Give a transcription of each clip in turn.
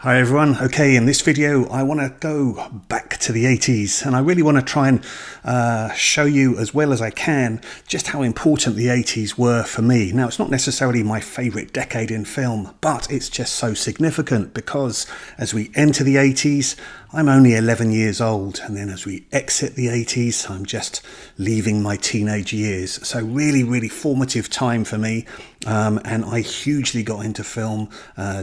Hi everyone. Okay, in this video I want to go back to the 80s and I really want to try and show you as well as I can just how important the 80s were for me. Now, it's not necessarily my favourite decade in film, but it's just so significant because as we enter the 80s, I'm only 11 years old, and then as we exit the 80s, I'm just leaving my teenage years. So really formative time for me, and I hugely got into film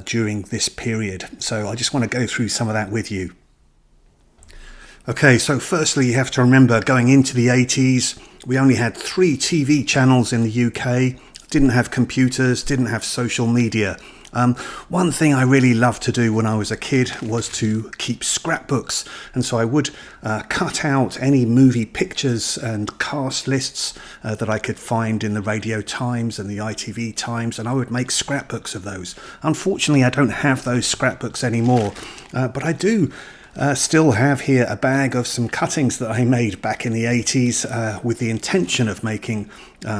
during this period. So I just want to go through some of that with you. Okay, so firstly you have to remember, going into the 80s, we only had 3 TV channels in the UK, didn't have computers, didn't have social media. One thing I really loved to do when I was a kid was to keep scrapbooks, and so I would cut out any movie pictures and cast lists that I could find in the Radio Times and the ITV Times, and I would make scrapbooks of those. Unfortunately, I don't have those scrapbooks anymore, but I do still have here a bag of some cuttings that I made back in the 80s with the intention of making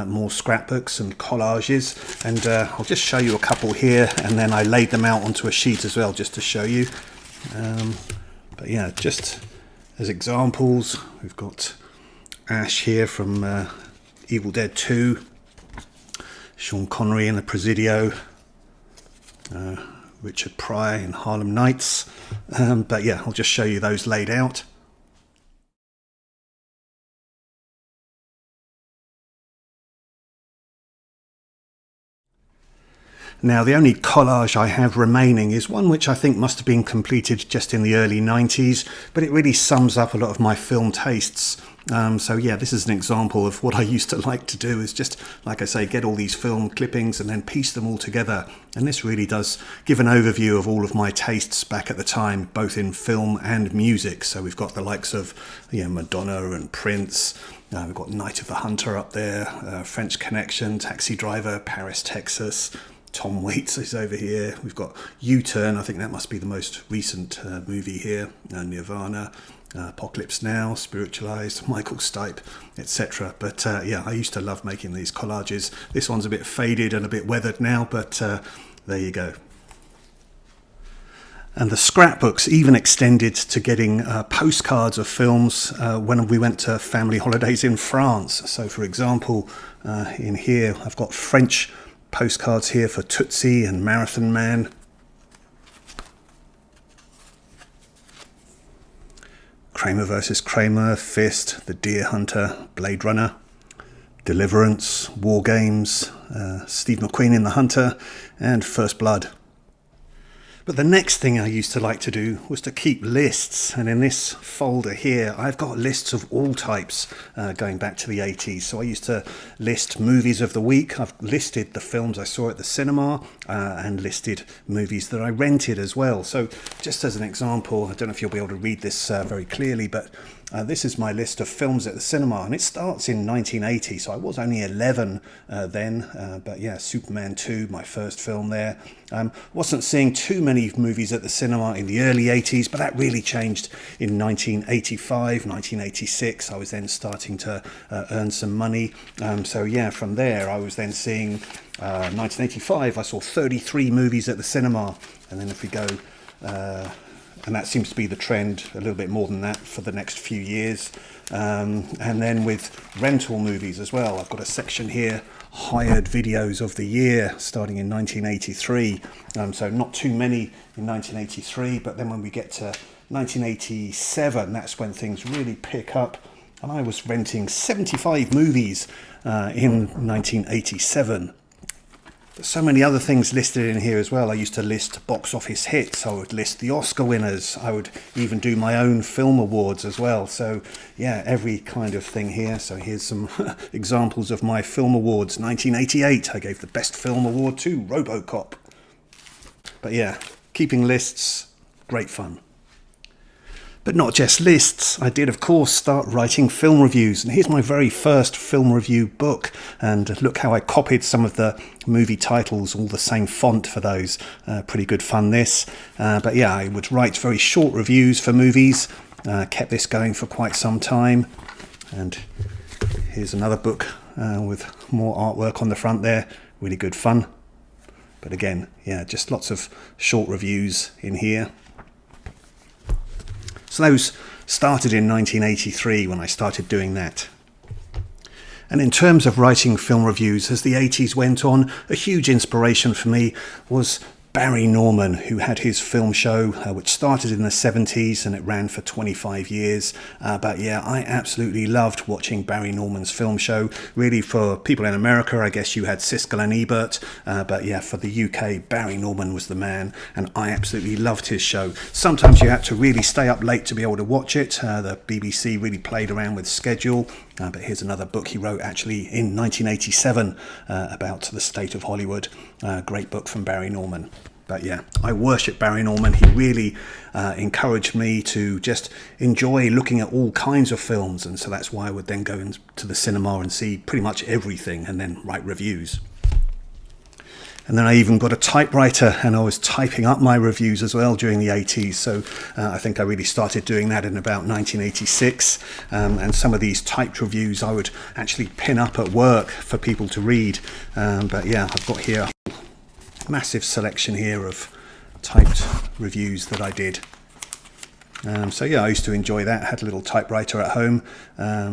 more scrapbooks and collages, and I'll just show you a couple here, and then I laid them out onto a sheet as well just to show you. But yeah, just as examples, we've got Ash here from Evil Dead 2, Sean Connery in the Presidio, Richard Pryor in Harlem Nights, but yeah, I'll just show you those laid out. Now, the only collage I have remaining is one which I think must have been completed just in the early 90s, but it really sums up a lot of my film tastes. So yeah, this is an example of what I used to like to do, is just, like I say, get all these film clippings and then piece them all together. And this really does give an overview of all of my tastes back at the time, both in film and music. So we've got the likes of, Madonna and Prince. We've got Night of the Hunter up there, French Connection, Taxi Driver, Paris, Texas. Tom Waits is over here. We've got U-Turn, I think that must be the most recent movie here, Nirvana, Apocalypse Now, Spiritualized, Michael Stipe, etc. But yeah, I used to love making these collages. This one's a bit faded and a bit weathered now, but there you go. And the scrapbooks even extended to getting postcards of films when we went to family holidays in France. So for example, in here I've got French postcards here for Tootsie and Marathon Man. Kramer versus Kramer, Fist, The Deer Hunter, Blade Runner, Deliverance, War Games, Steve McQueen in The Hunter, and First Blood. But the next thing I used to like to do was to keep lists, and in this folder here I've got lists of all types going back to the 80s. So I used to list movies of the week. I've listed the films I saw at the cinema and listed movies that I rented as well. So just as an example, I don't know if you'll be able to read this very clearly, but this is my list of films at the cinema, and it starts in 1980, so I was only 11 then, but yeah, Superman 2, my first film there. Wasn't seeing too many movies at the cinema in the early 80s, but that really changed in 1985, 1986. I was then starting to earn some money, so yeah, from there I was then seeing 1985, I saw 33 movies at the cinema, and then if we go and that seems to be the trend, a little bit more than that for the next few years. And then with rental movies as well, I've got a section here, hired videos of the year, starting in 1983. So not too many in 1983, but then when we get to 1987, that's when things really pick up. And I was renting 75 movies in 1987. So many other things listed in here as well. I used to list box office hits. I would list the Oscar winners. I would even do my own film awards as well. So yeah, every kind of thing here. So here's some examples of my film awards. 1988, I gave the best film award to RoboCop. But yeah, keeping lists, great fun. But not just lists. I did, of course, start writing film reviews. And here's my very first film review book. And look how I copied some of the movie titles, all the same font for those. Pretty good fun, this. But yeah, I would write very short reviews for movies. Kept this going for quite some time. And here's another book with more artwork on the front there. Really good fun. But again, yeah, just lots of short reviews in here. So those started in 1983 when I started doing that. And in terms of writing film reviews, as the 80s went on, a huge inspiration for me was Barry Norman, who had his film show, which started in the 70s and it ran for 25 years. But yeah, I absolutely loved watching Barry Norman's film show. Really, for people in America, I guess you had Siskel and Ebert. But yeah, for the UK, Barry Norman was the man, and I absolutely loved his show. Sometimes you had to really stay up late to be able to watch it. The BBC really played around with schedule. But here's another book he wrote actually in 1987 about the state of Hollywood. Great book from Barry Norman. But yeah, I worship Barry Norman. He really encouraged me to just enjoy looking at all kinds of films. And so that's why I would then go into the cinema and see pretty much everything and then write reviews. And then I even got a typewriter, and I was typing up my reviews as well during the 80s. So I think I really started doing that in about 1986. And some of these typed reviews I would actually pin up at work for people to read. But yeah, I've got here a massive selection here of typed reviews that I did. So yeah, I used to enjoy that. I had a little typewriter at home.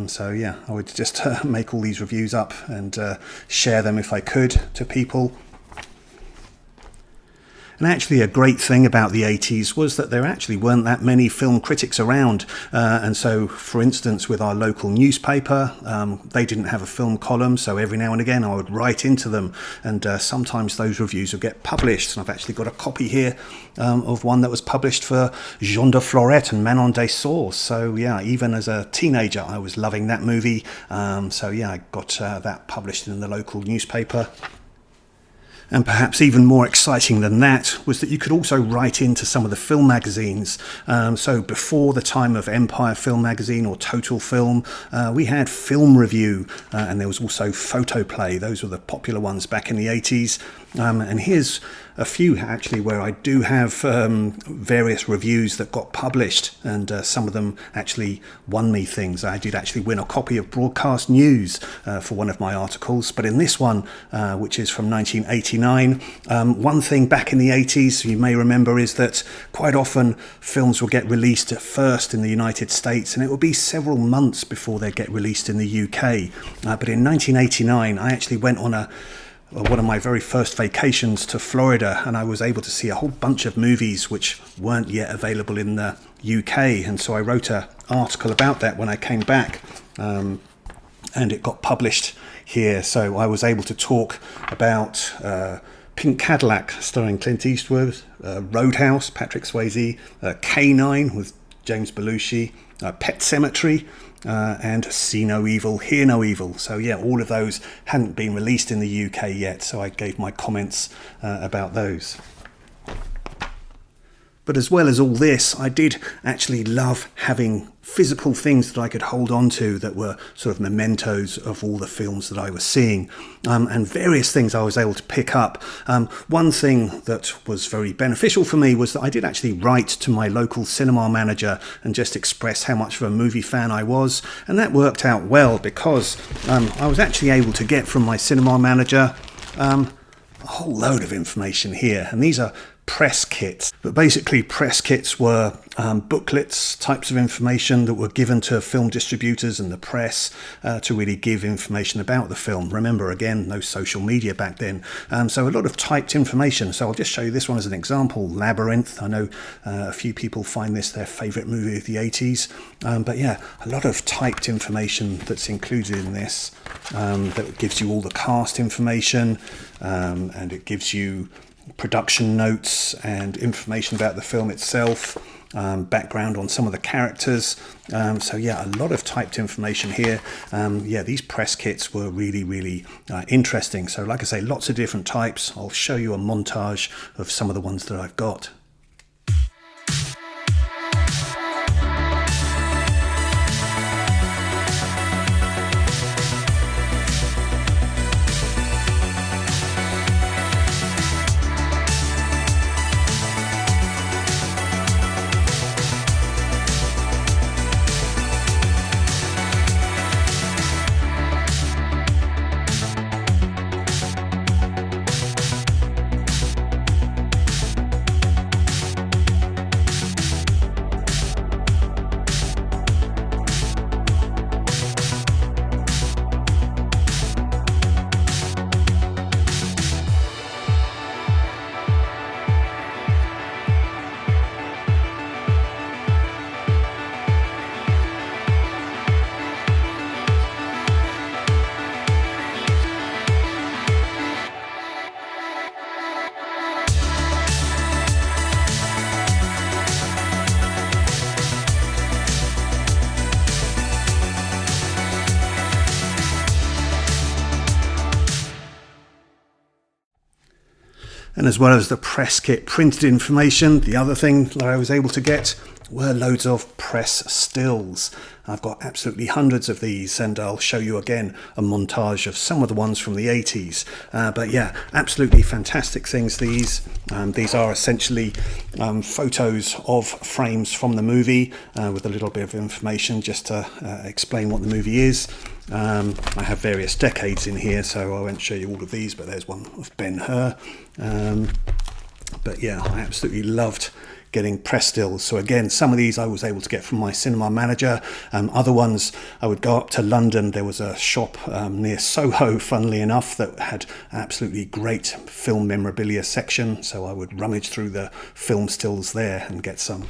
So yeah, I would just make all these reviews up and share them if I could to people. And actually a great thing about the 80s was that there actually weren't that many film critics around. And so, for instance, with our local newspaper, they didn't have a film column. So every now and again I would write into them. And sometimes those reviews would get published. And I've actually got a copy here of one that was published for Jean de Florette and Manon des Sources. So yeah, even as a teenager, I was loving that movie. So yeah, I got that published in the local newspaper. And perhaps even more exciting than that was that you could also write into some of the film magazines. So before the time of Empire Film Magazine or Total Film, we had Film Review, and there was also Photoplay. Those were the popular ones back in the 80s. And here's a few actually where I do have various reviews that got published, and some of them actually won me things. I did actually win a copy of Broadcast News for one of my articles, but in this one, which is from 1989, one thing back in the 80s you may remember is that quite often films will get released at first in the United States, and it will be several months before they get released in the UK. But in 1989 I actually went on one of my very first vacations to Florida, and I was able to see a whole bunch of movies which weren't yet available in the UK, and so I wrote an article about that when I came back, and it got published here. So I was able to talk about Pink Cadillac starring Clint Eastwood, Roadhouse, Patrick Swayze, K9 with James Belushi, Pet Sematary, and See No Evil, Hear No Evil. So yeah, all of those hadn't been released in the UK yet, so I gave my comments about those. But as well as all this, I did actually love having physical things that I could hold on to that were sort of mementos of all the films that I was seeing, and various things I was able to pick up. One thing that was very beneficial for me was that I did actually write to my local cinema manager and just express how much of a movie fan I was, and that worked out well because I was actually able to get from my cinema manager a whole load of information here, and these are press kits. But basically press kits were booklets, types of information that were given to film distributors and the press to really give information about the film. Remember, again, no social media back then, so a lot of typed information. So I'll just show you this one as an example. Labyrinth. I know a few people find this their favourite movie of the 80s, but yeah, a lot of typed information that's included in this, that gives you all the cast information, and it gives you production notes and information about the film itself, background on some of the characters. So yeah, a lot of typed information here. Yeah, these press kits were really interesting. So like I say, lots of different types. I'll show you a montage of some of the ones that I've got. And as well as the press kit printed information, the other thing that I was able to get were loads of press stills. I've got absolutely hundreds of these, and I'll show you again a montage of some of the ones from the 80s. But yeah, absolutely fantastic things these. These are essentially photos of frames from the movie with a little bit of information just to explain what the movie is. I have various decades in here, so I won't show you all of these, but there's one of Ben-Hur. But yeah, I absolutely loved getting press stills. So again, some of these I was able to get from my cinema manager. Other ones I would go up to London. There was a shop near Soho, funnily enough, that had absolutely great film memorabilia section. So I would rummage through the film stills there and get some.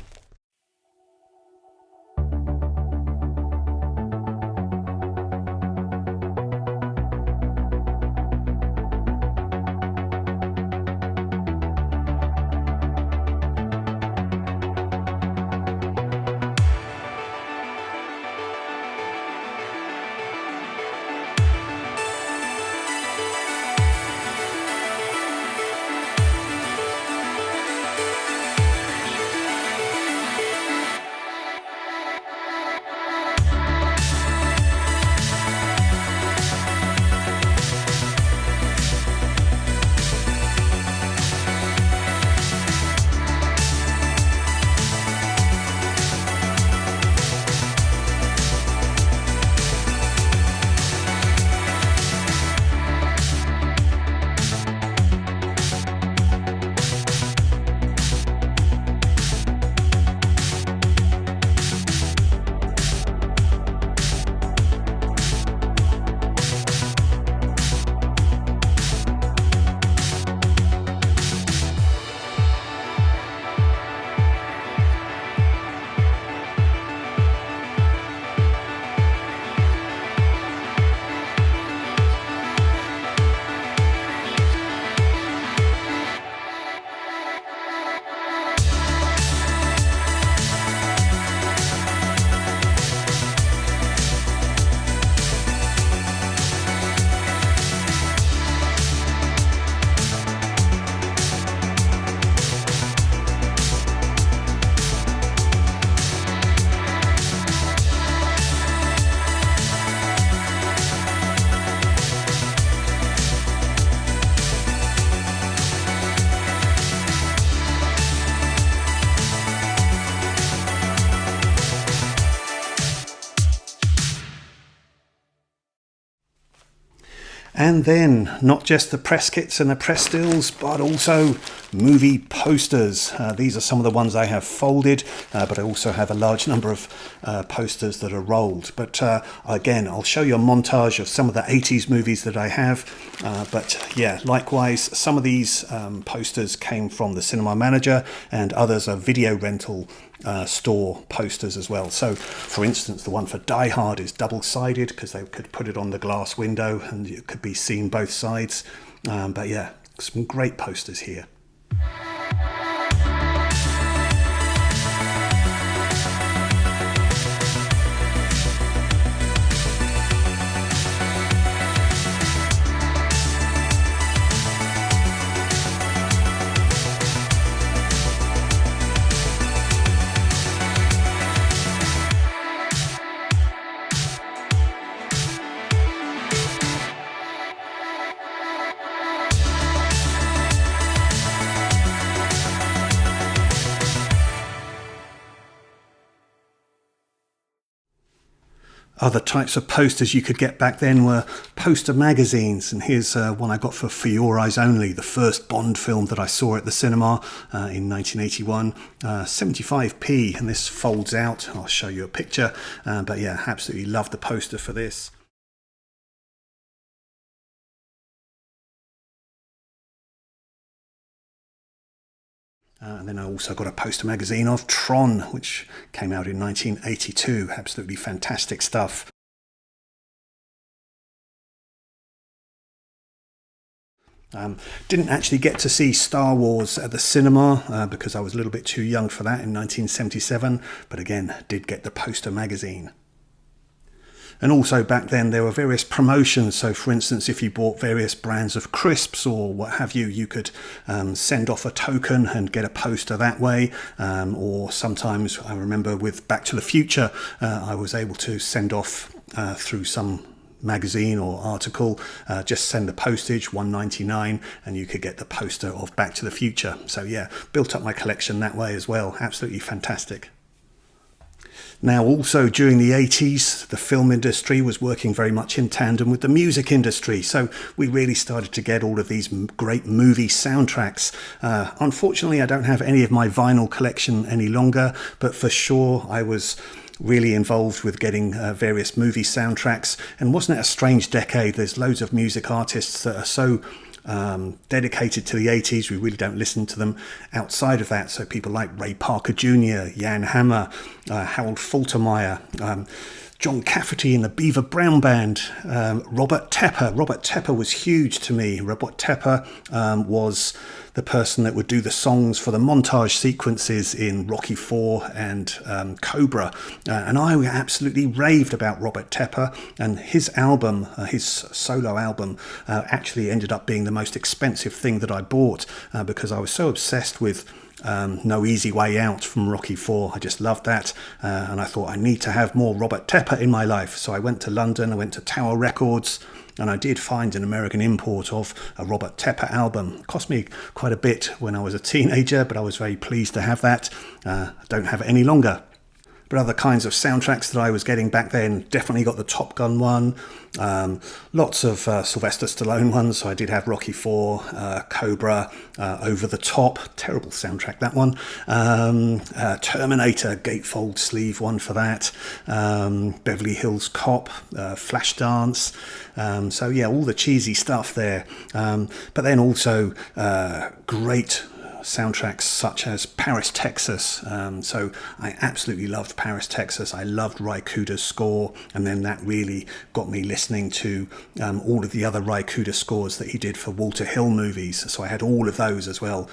And then not just the press kits and the press stills, but also movie posters. These are some of the ones I have folded, but I also have a large number of posters that are rolled. But again, I'll show you a montage of some of the 80s movies that I have. But yeah, likewise, some of these posters came from the cinema manager, and others are video rental store posters as well. So for instance, the one for Die Hard is double-sided because they could put it on the glass window and it could be seen both sides. But yeah, some great posters here. Other types of posters you could get back then were poster magazines, and here's one I got for Your Eyes Only, the first Bond film that I saw at the cinema in 1981, 75p, and this folds out. I'll show you a picture, but yeah, absolutely love the poster for this. And then I also got a poster magazine of Tron, which came out in 1982. Absolutely fantastic stuff. Didn't actually get to see Star Wars at the cinema because I was a little bit too young for that in 1977. But again, did get the poster magazine. And also back then there were various promotions. So for instance, if you bought various brands of crisps or what have you, you could send off a token and get a poster that way. Or sometimes I remember with Back to the Future, I was able to send off through some magazine or article, just send the postage, $1.99, and you could get the poster of Back to the Future. So yeah, built up my collection that way as well. Absolutely fantastic. Now also during the 80s, the film industry was working very much in tandem with the music industry. So we really started to get all of these great movie soundtracks. Unfortunately, I don't have any of my vinyl collection any longer, but for sure I was really involved with getting various movie soundtracks. And wasn't it a strange decade? There's loads of music artists that are so dedicated to the 80s. We really don't listen to them outside of that. So people like Ray Parker Jr., Jan Hammer, Harold Faltermeyer, John Cafferty in the Beaver Brown Band, Robert Tepper. Robert Tepper was huge to me. Robert Tepper was the person that would do the songs for the montage sequences in Rocky IV and Cobra. And I absolutely raved about Robert Tepper, and his album, his solo album, actually ended up being the most expensive thing that I bought because I was so obsessed with No Easy Way Out from Rocky IV. I just loved that, and I thought I need to have more Robert Tepper in my life. So I went to London, I went to Tower Records, and I did find an American import of a Robert Tepper album. It cost me quite a bit when I was a teenager, but I was very pleased to have that. I don't have it any longer. But other kinds of soundtracks that I was getting back then, definitely got the Top Gun one, lots of Sylvester Stallone ones. So I did have Rocky IV, Cobra, Over the Top, terrible soundtrack that one, Terminator, gatefold sleeve one for that, Beverly Hills Cop, Flashdance. So yeah, all the cheesy stuff there. But then also great soundtracks such as Paris, Texas. So I absolutely loved Paris, Texas. I loved Ry Cooder's score, and then that really got me listening to all of the other Ry Cooder scores that he did for Walter Hill movies. So I had all of those as well.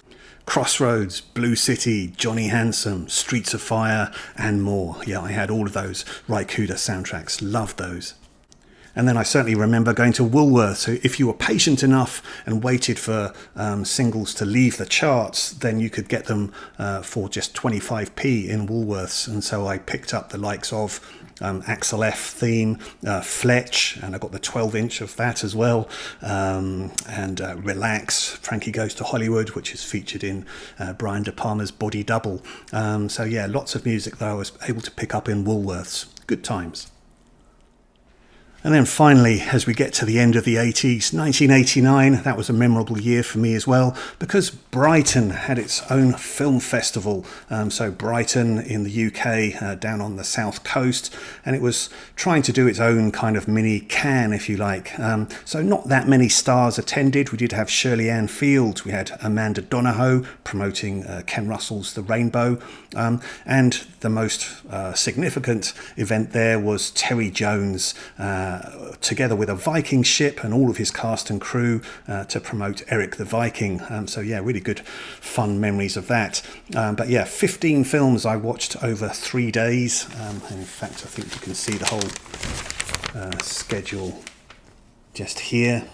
Crossroads, Blue City, Johnny Handsome, Streets of Fire, and more. Yeah, I had all of those Ry Cooder soundtracks. Loved those. And then I certainly remember going to Woolworths. So if you were patient enough and waited for singles to leave the charts, then you could get them for just 25p in Woolworths. And so I picked up the likes of Axel F theme, Fletch, and I got the 12-inch of that as well. And Relax, Frankie Goes to Hollywood, which is featured in Brian De Palma's Body Double. So yeah, lots of music that I was able to pick up in Woolworths. Good times. And then finally, as we get to the end of the 80s, 1989, that was a memorable year for me as well, because Brighton had its own film festival. So Brighton in the UK, down on the south coast, and it was trying to do its own kind of mini Cannes, if you like. So not that many stars attended. We did have Shirley Ann Fields, we had Amanda Donohoe promoting Ken Russell's The Rainbow, and the most significant event there was Terry Jones, together with a Viking ship and all of his cast and crew to promote Eric the Viking. So yeah, really good fun memories of that. But yeah, 15 films I watched over 3 days. In fact, I think you can see the whole schedule just here.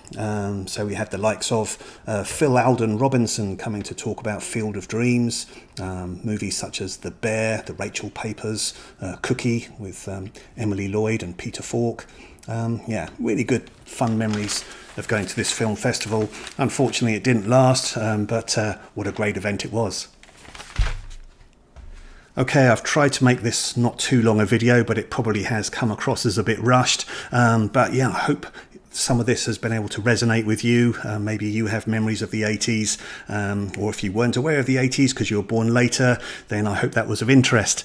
So we had the likes of Phil Alden Robinson coming to talk about Field of Dreams, movies such as The Bear, The Rachel Papers, Cookie with Emily Lloyd and Peter Falk. Yeah, really good fun memories of going to this film festival. Unfortunately, it didn't last, but what a great event it was. Okay, I've tried to make this not too long a video, but it probably has come across as a bit rushed. But yeah, I hope some of this has been able to resonate with you. Maybe you have memories of the 80s, or if you weren't aware of the 80s because you were born later, then I hope that was of interest.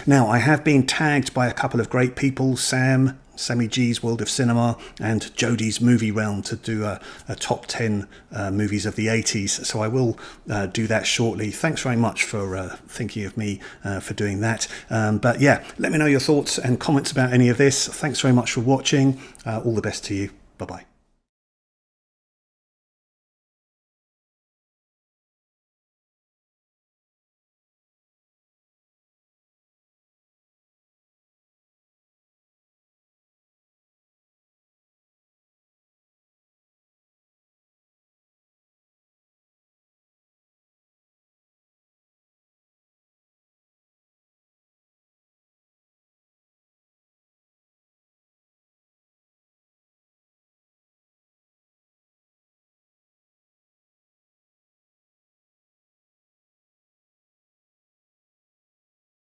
Now, I have been tagged by a couple of great people, Sammy G's World of Cinema and Jodie's Movie Realm, to do a top 10 movies of the 80s. So I will do that shortly. Thanks very much for thinking of me for doing that. But yeah, let me know your thoughts and comments about any of this. Thanks very much for watching. All the best to you. Bye-bye.